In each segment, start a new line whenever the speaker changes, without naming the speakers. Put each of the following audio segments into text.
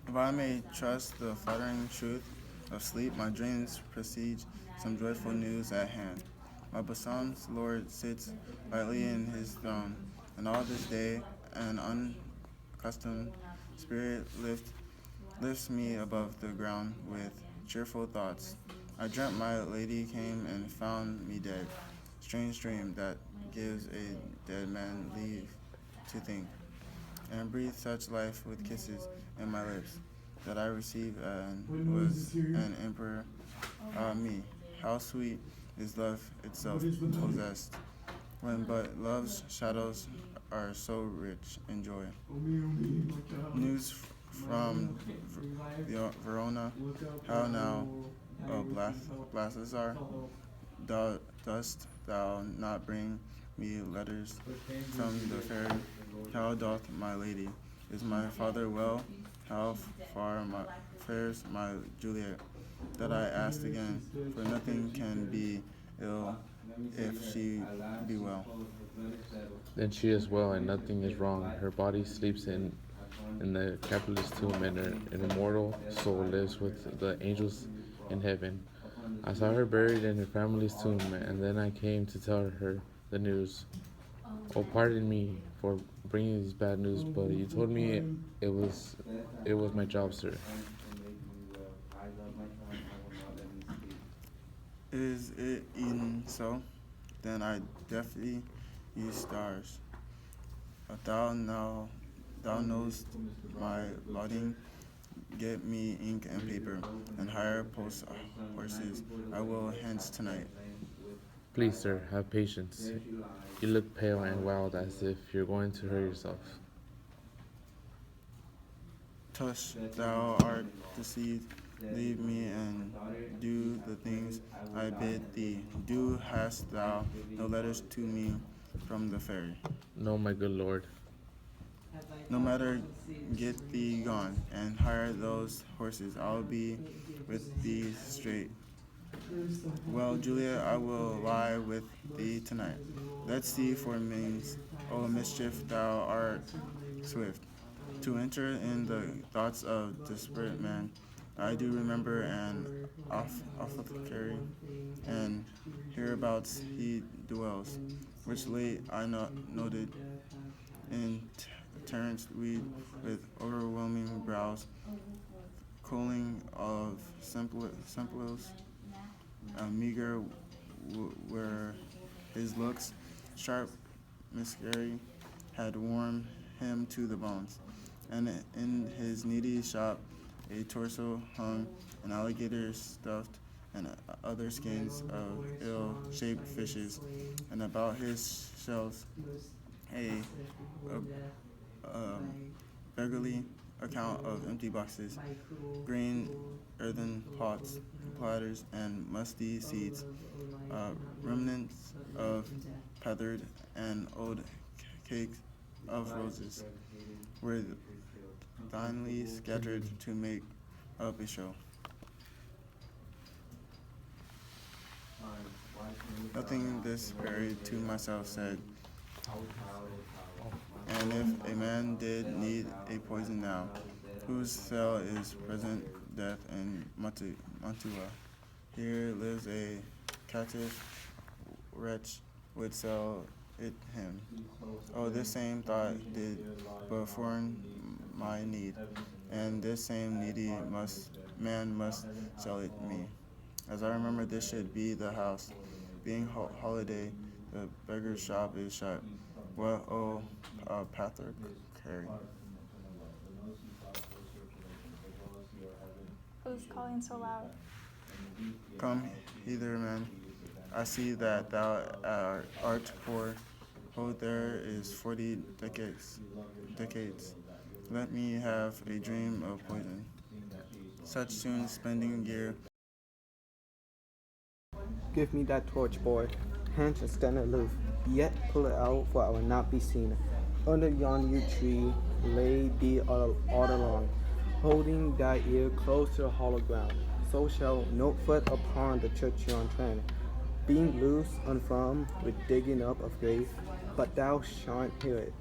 If I may trust the flattering truth of sleep, my dreams presage some joyful news at hand. My bosom's Lord sits lightly in his throne, and all this day an unaccustomed spirit lifts me above the ground with cheerful thoughts. I dreamt my lady came and found me dead. Strange dream that gives a dead man leave to think, and breathe such life with kisses in my lips, that I received and was an emperor. Ah me, how sweet is love itself possessed, when but love's shadows are so rich in joy. News from Verona, how now, O Blasazar, dost thou not bring me letters from the fairy? How doth my lady? Is my father well? How far fares my Juliet? That I asked again, for nothing can be ill if she be well.
Then she is well, and nothing is wrong. Her body sleeps in the capitalist tomb, and her an immortal soul lives with the angels in heaven. I saw her buried in her family's tomb, and then I came to tell her the news. Oh, pardon me for bringing these bad news, but you told me it was my job, sir.
Is it eaten so? Then I deftly use stars. Thou knowest my lodging. Get me ink and paper, and hire post horses. I will hence tonight.
Please, sir, have patience. You look pale and wild, as if you're going to hurt yourself.
Tush, thou art deceived. Leave me and do the things I bid thee. Do hast thou no letters to me from the fairy?
No, my good lord.
No matter, get thee gone, and hire those horses. I'll be with thee straight. Well, Julia, I will lie with thee tonight. Let's see for means. O mischief, thou art swift to enter in the thoughts of desperate man. I do remember an apothecary, and hereabouts he dwells, which late I noted in Terence Weed with overwhelming brows, cooling of simples, meager were his looks, sharp mascari had warmed him to the bones, and in his needy shop a torso hung, an alligator stuffed, and other skins of ill-shaped fishes, and about his shelves a, beggarly account of empty boxes, green earthen pots, platters, and musty seeds, remnants of feathered and old cakes of roses, were thinly scattered to make up a show. Nothing this buried to myself said, and if a man did need a poison now, whose cell is present death in Mantua, here lives a captive wretch would sell it him. Oh, this same thought did but form my need, and this same needy man must sell it me. As I remember, this should be the house. Being holiday, the beggar's shop is shut. What, oh, Patrick Carey.
Who's calling so loud?
Come hither, man. I see that thou art poor. Oh, there is 40 decades. Let me have a dream of poison. Such soon spending gear.
Give me that torch, boy. Hence and stand aloof. Yet pull it out, for I will not be seen. Under yon yew tree lay thee all along, holding thy ear close to the hollow ground. So shall no foot upon the churchyard tread, being loose unfrom with digging up of grave, but thou shalt hear it.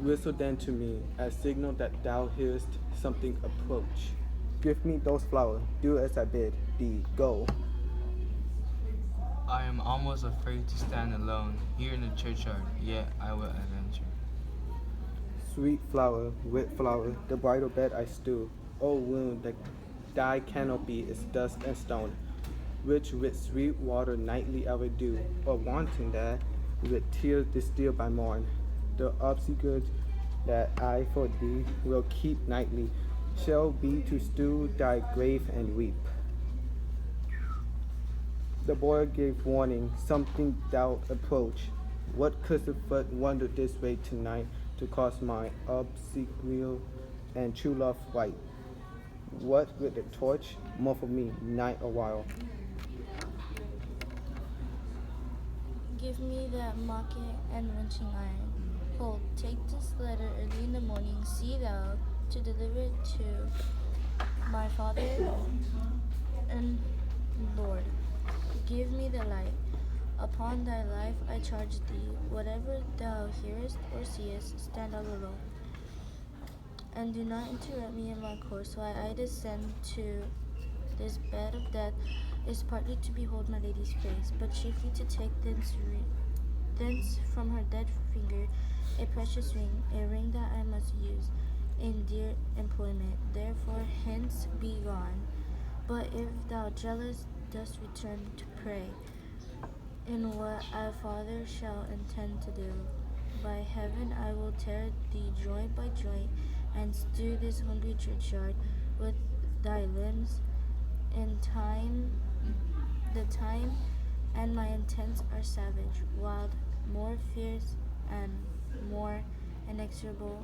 Whistle then to me, as signal that thou hearest something approach. Give me those flowers. Do as I bid thee. Go.
I am almost afraid to stand alone here in the churchyard, yet I will adventure.
Sweet flower, wet flower, the bridal bed I stew. O wound that thy canopy is dust and stone, which with sweet water nightly I will do, or wanting that, with tears distilled by morn, the obsequies that I for thee will keep nightly, shall be to stew thy grave and weep. The boy gave warning, something thou approach. What cursed foot wandered this way tonight to cause my obsequial and true love white? What with the torch muffle me night awhile?
Give me that mocking and wrenching iron. Hold, take this letter early in the morning. See thou to deliver it to my father and Lord. Give me the light. Upon thy life I charge thee. Whatever thou hearest or seest, stand all alone. And do not interrupt me in my course, while I descend to this bed of death is partly to behold my lady's face, but chiefly to take thence from her dead finger a precious ring, a ring that I must use in dear employment. Therefore hence be gone. But if thou jealous dost return to pray, in what our Father shall intend to do, by heaven I will tear thee joint by joint, and stew this hungry churchyard with thy limbs. In the time and my intents are savage, wild, more fierce and more inexorable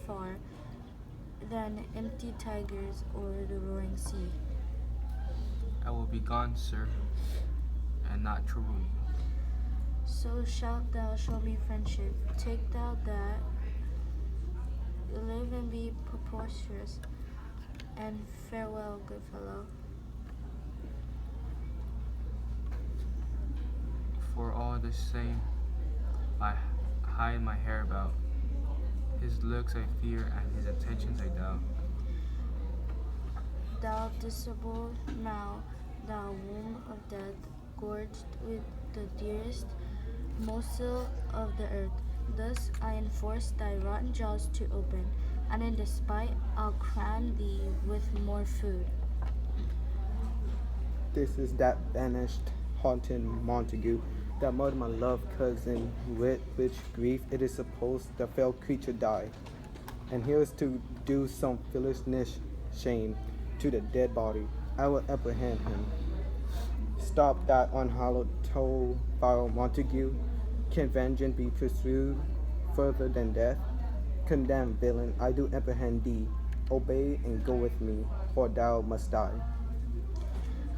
far than empty tigers or the roaring sea.
I will be gone, sir, and not trouble you.
So shalt thou show me friendship. Take thou that, live and be prosperous, and farewell, good fellow.
For all the same, I hide my hair about. His looks I fear, and his attentions I doubt.
Thou dissipable now, thou womb of death, gorged with the dearest morsel of the earth. Thus I enforce thy rotten jaws to open, and in despite I'll cram thee with more food.
This is that banished, haunting Montague that murdered my loved cousin, with which grief it is supposed the fell creature died. And here is to do some foolishness shame to the dead body. I will apprehend him. Stop that unhallowed toll, foul Montague. Can vengeance be pursued further than death? Condemned villain, I do apprehend thee. Obey and go with me, for thou must die.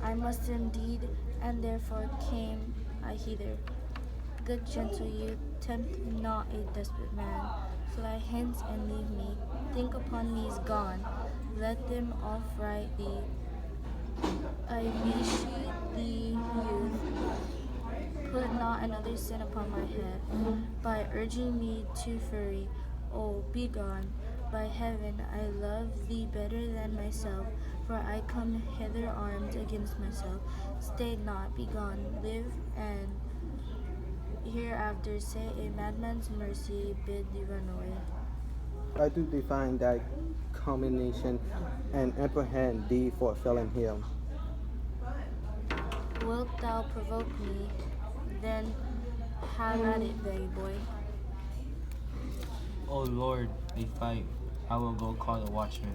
I must indeed, and therefore came I hither. Good gentle youth, tempt not a desperate man. Fly hence and leave me. Think upon these gone. Let them off right thee. I beseech thee, youth, put not another sin upon my head, by urging me to fury. Oh, be gone. By heaven, I love thee better than myself, for I come hither armed against myself. Stay not, be gone, live, and hereafter say a madman's mercy bid thee run away.
I do define thy combination and apprehend thee for a felon here.
Wilt thou provoke me? Then have at it, very boy.
O Lord, they fight. I will go call the watchman.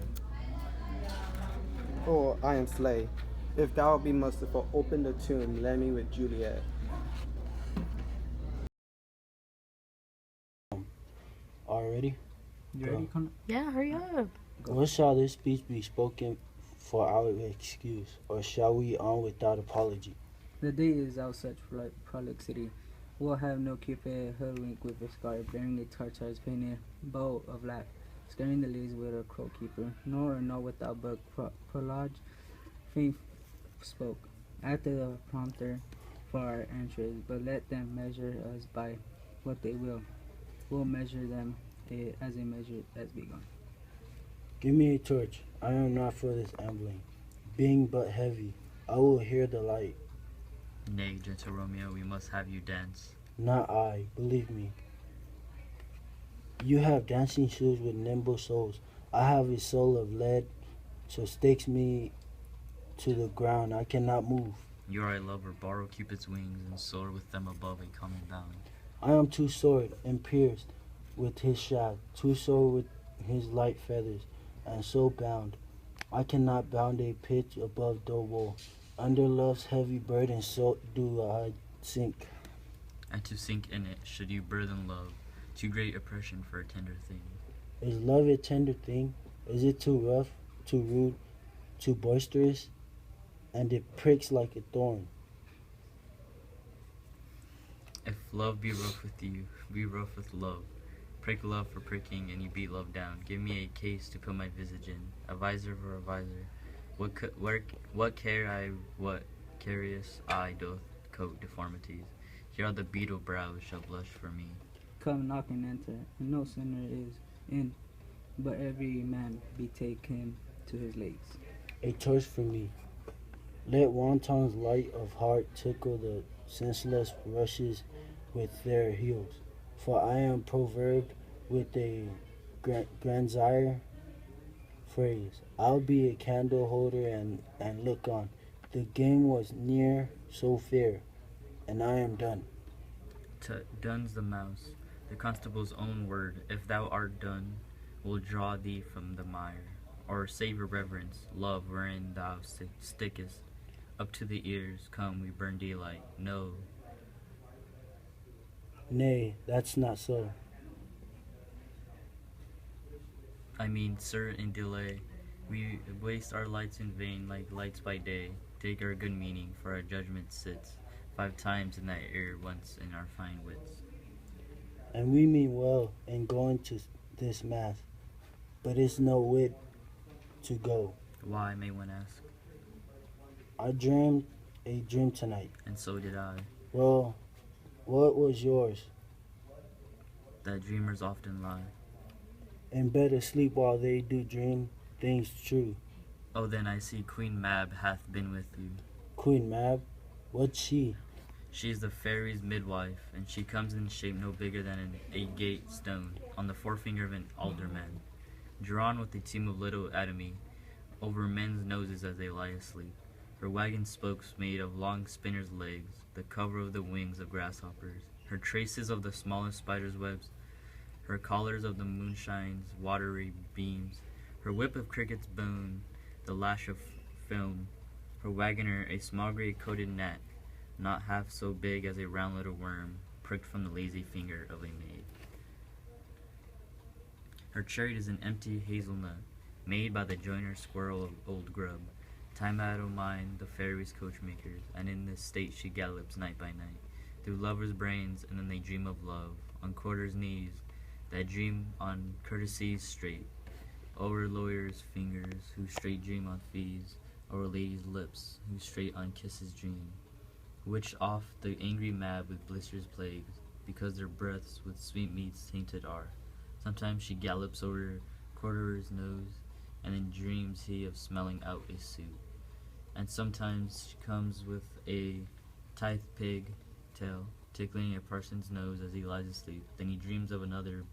Or I am slay. If thou be merciful, open the tomb, let me with Juliet.
Already?
You ready, Con?
Yeah, hurry up.
When shall this speech be spoken for our excuse, or shall we on without apology?
The day is out such prolixity. We'll have no Cupid hoodwink with his guard, bearing a Tartar's painted bow of lack, scaring the leaves with a crow keeper, nor without but prologue faint spoke, after the prompter for our entrance, but let them measure us by what they will. We'll measure them it as a measure that's begun.
Give me a torch. I am not for this ambling. Being but heavy, I will hear the light.
Nay, gentle Romeo, we must have you dance.
Not I, believe me. You have dancing shoes with nimble soles. I have a soul of lead, so stakes me to the ground. I cannot move.
You are a lover, borrow Cupid's wings and soar with them above a common bound.
I am too soared and pierced with his shaft, too sore with his light feathers, and so bound. I cannot bound a pitch above the wool. Under love's heavy burden, so do I sink.
And to sink in it, should you burthen love, too great oppression for a tender thing.
Is love a tender thing? Is it too rough, too rude, too boisterous? And it pricks like a thorn.
If love be rough with you, be rough with love. Prick love for pricking, and you beat love down. Give me a case to put my visage in, a visor for a visor. What care I, what curious eye doth coat deformities? Here are the beetle brows shall blush for me.
Come knock and enter, and no sinner is in, but every man betake him to his lakes.
A torch for me. Let wantons light of heart tickle the senseless rushes with their heels. For I am proverbed with a grandsire phrase. I'll be a candle holder and look on. The game was near so fair, and I am done.
Done's the mouse, the constable's own word. If thou art done, will draw thee from the mire. Or save reverence, love wherein thou stickest. Up to the ears, come, we burn daylight. No.
Nay, that's not so.
I mean, sir, in delay, we waste our lights in vain like lights by day. Take our good meaning, for our judgment sits 5 times in thy ear, once in our fine wits.
And we mean well in going to this mass, but it's no wit to go.
Why, may one ask?
I dreamed a dream tonight.
And so did I.
Well, what was yours?
That dreamers often lie.
And better sleep while they do dream things true.
Oh, then I see Queen Mab hath been with you.
Queen Mab? What's she?
She is the fairy's midwife, and she comes in shape no bigger than an agate stone on the forefinger of an alderman, drawn with a team of little atomy over men's noses as they lie asleep. Her wagon spokes made of long spinner's legs, the cover of the wings of grasshoppers, her traces of the smallest spider's webs, her collars of the moonshine's watery beams, her whip of cricket's bone, the lash of film, her wagoner a small gray-coated gnat, not half so big as a round little worm, pricked from the lazy finger of a maid. Her chariot is an empty hazelnut, made by the joiner squirrel of old grub. Time out of mind the fairies coachmakers, and in this state she gallops night by night, through lovers' brains, and then they dream of love, on courters' knees, that dream on courtesies straight, o'er lawyers' fingers, who straight dream on fees, o'er ladies' lips, who straight on kisses dream, which oft the angry mad with blisters plagues, because their breaths with sweetmeats tainted are. Sometimes she gallops over courtier's nose, and then dreams he of smelling out a suit. And sometimes she comes with a tithe pig tail, tickling a parson's nose as he lies asleep. Then he dreams of another